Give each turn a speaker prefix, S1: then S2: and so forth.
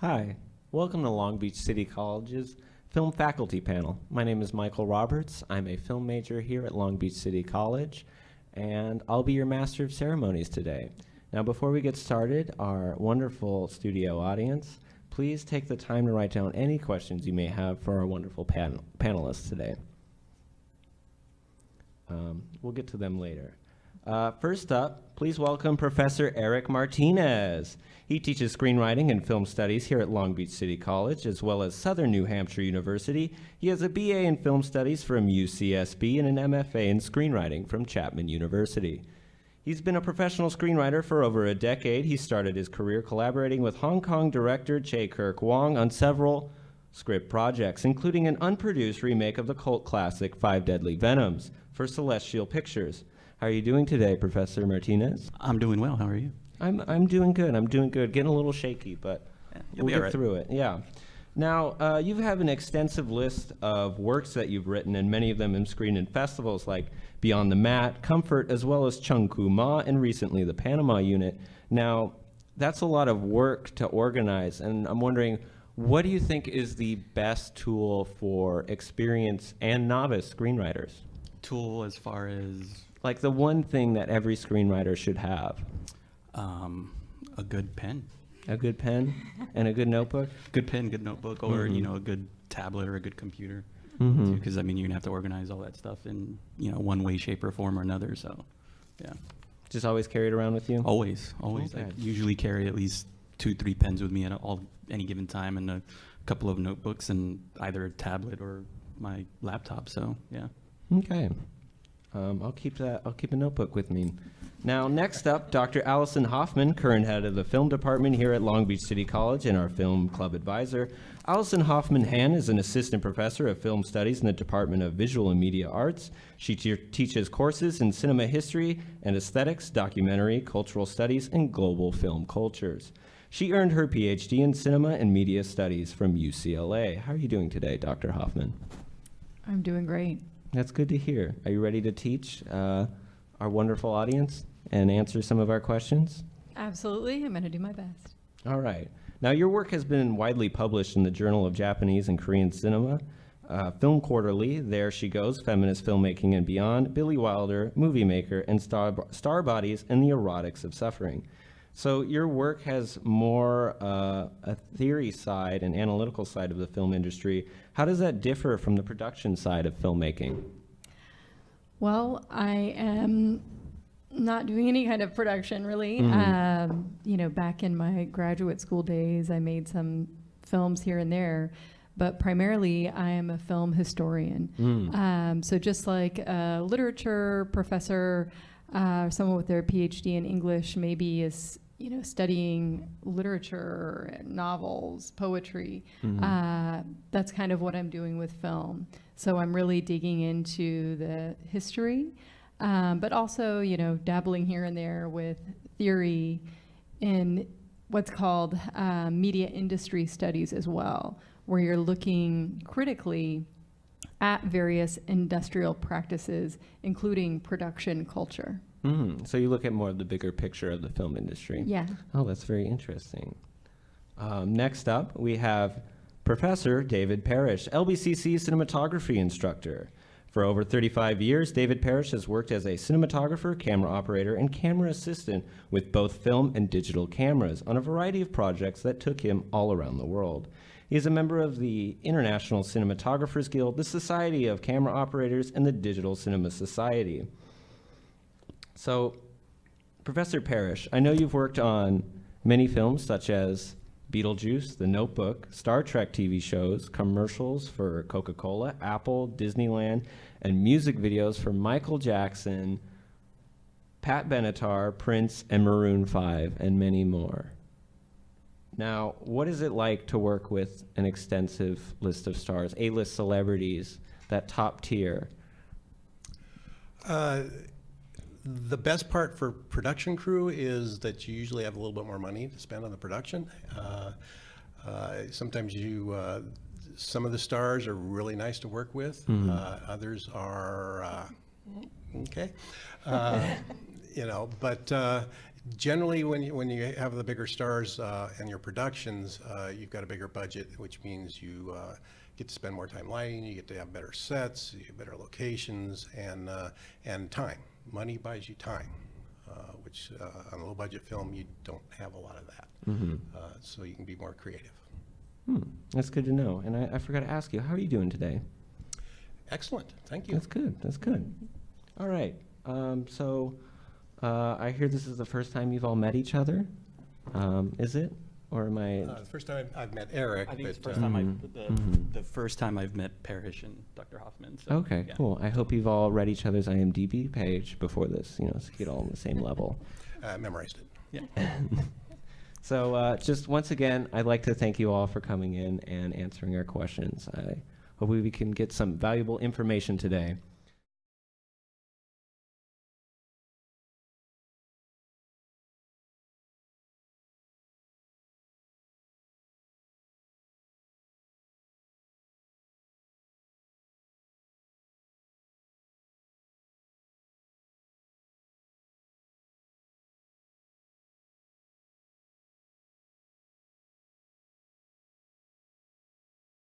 S1: Hi, welcome to Long Beach City College's Film Faculty Panel. My name is Michael Roberts. I'm a film major here at Long Beach City College, and I'll be your Master of Ceremonies today. Now, before we get started, our wonderful studio audience, please take the time to write down any questions you may have for our wonderful panelists today. We'll get to them later. First up, please welcome Professor Erik Martinez. He teaches screenwriting and film studies here at Long Beach City College, as well as Southern New Hampshire University. He has a BA in film studies from UCSB and an MFA in screenwriting from Chapman University. He's been a professional screenwriter for over a decade. He started his career collaborating with Hong Kong director Choi Kirk-Wong on several script projects, including an unproduced remake of the cult classic Five Deadly Venoms for Celestial Pictures. How are you doing today, Professor Martinez?
S2: I'm doing well. How are you?
S1: I'm doing good. I'm doing good. Getting a little shaky, but we'll get through it. Yeah. Now, you have an extensive list of works that you've written, and many of them have screened in festivals like Beyond the Mat, Comfort, as well as Chung Ku Ma, and recently the Panama Unit. Now, that's a lot of work to organize, and I'm wondering, what do you think is the best tool for experienced and novice screenwriters?
S2: Tool as far as?
S1: Like the one thing that every screenwriter should have.
S2: A good pen.
S1: A good pen and a good notebook?
S2: Good pen, good notebook, or, a good tablet or a good computer. Because, you're going to have to organize all that stuff in, one way, shape, or form or another, so, yeah.
S1: Just always carry it around with you?
S2: Always.
S1: Okay.
S2: I usually carry at least 2-3 pens with me at any given time, and a couple of notebooks and either a tablet or my laptop, so, yeah.
S1: Okay. I'll keep a notebook with me. Now, next up, Dr. Allison Hoffman, current head of the film department here at Long Beach City College and our film club advisor. Allison Hoffman-Han is an assistant professor of film studies in the Department of Visual and Media Arts. She teaches courses in cinema history and aesthetics, documentary, cultural studies, and global film cultures. She earned her PhD in cinema and media studies from UCLA. How are you doing today, Dr. Hoffman?
S3: I'm doing great.
S1: That's good to hear. Are you ready to teach our wonderful audience and answer some of our questions?
S3: Absolutely. I'm going to do my best.
S1: All right. Now, your work has been widely published in the Journal of Japanese and Korean Cinema, Film Quarterly, There She Goes, Feminist Filmmaking and Beyond, Billy Wilder, Movie Maker, and Star Bodies and the Erotics of Suffering. So your work has more a theory side and analytical side of the film industry. How does that differ from the production side of filmmaking?
S3: Well, I am not doing any kind of production, really. Back in my graduate school days, I made some films here and there, but primarily I am a film historian. So just like a literature professor, someone with their PhD in English maybe is studying literature, novels, poetry. That's kind of what I'm doing with film. So I'm really digging into the history, but also, dabbling here and there with theory in what's called media industry studies as well, where you're looking critically at various industrial practices, including production culture.
S1: So you look at more of the bigger picture of the film industry.
S3: Yeah.
S1: Oh, that's very interesting. Next up, we have Professor David Parrish, LBCC cinematography instructor. For over 35 years, David Parrish has worked as a cinematographer, camera operator, and camera assistant with both film and digital cameras on a variety of projects that took him all around the world. He is a member of the International Cinematographers Guild, the Society of Camera Operators, and the Digital Cinema Society. So, Professor Parrish, I know you've worked on many films such as Beetlejuice, The Notebook, Star Trek TV shows, commercials for Coca-Cola, Apple, Disneyland, and music videos for Michael Jackson, Pat Benatar, Prince, and Maroon 5, and many more. Now, what is it like to work with an extensive list of stars, A-list celebrities, that top tier?
S4: The best part for production crew is that you usually have a little bit more money to spend on the production. Sometimes some of the stars are really nice to work with. Others are okay. But Generally, when you have the bigger stars and your productions, you've got a bigger budget, which means you get to spend more time lighting, you get to have better sets, you get better locations, and time. Money buys you time, which on a low-budget film, you don't have a lot of that. So you can be more creative.
S1: That's good to know. And I forgot to ask you, how are you doing today?
S4: Excellent, thank you.
S1: That's good. That's good. All right. So I hear this is the first time you've all met each other. Is it? Or am I?
S4: The first time I've met Erik.
S2: I think it's the
S4: but,
S2: first time the first time I've met Parrish and Dr. Hoffman. So,
S1: Okay,
S2: yeah.
S1: cool. I hope you've all read each other's IMDb page before this, so you get all on the same level.
S4: memorized it.
S2: Yeah.
S1: So just once again, I'd like to thank you all for coming in and answering our questions. I hope we can get some valuable information today.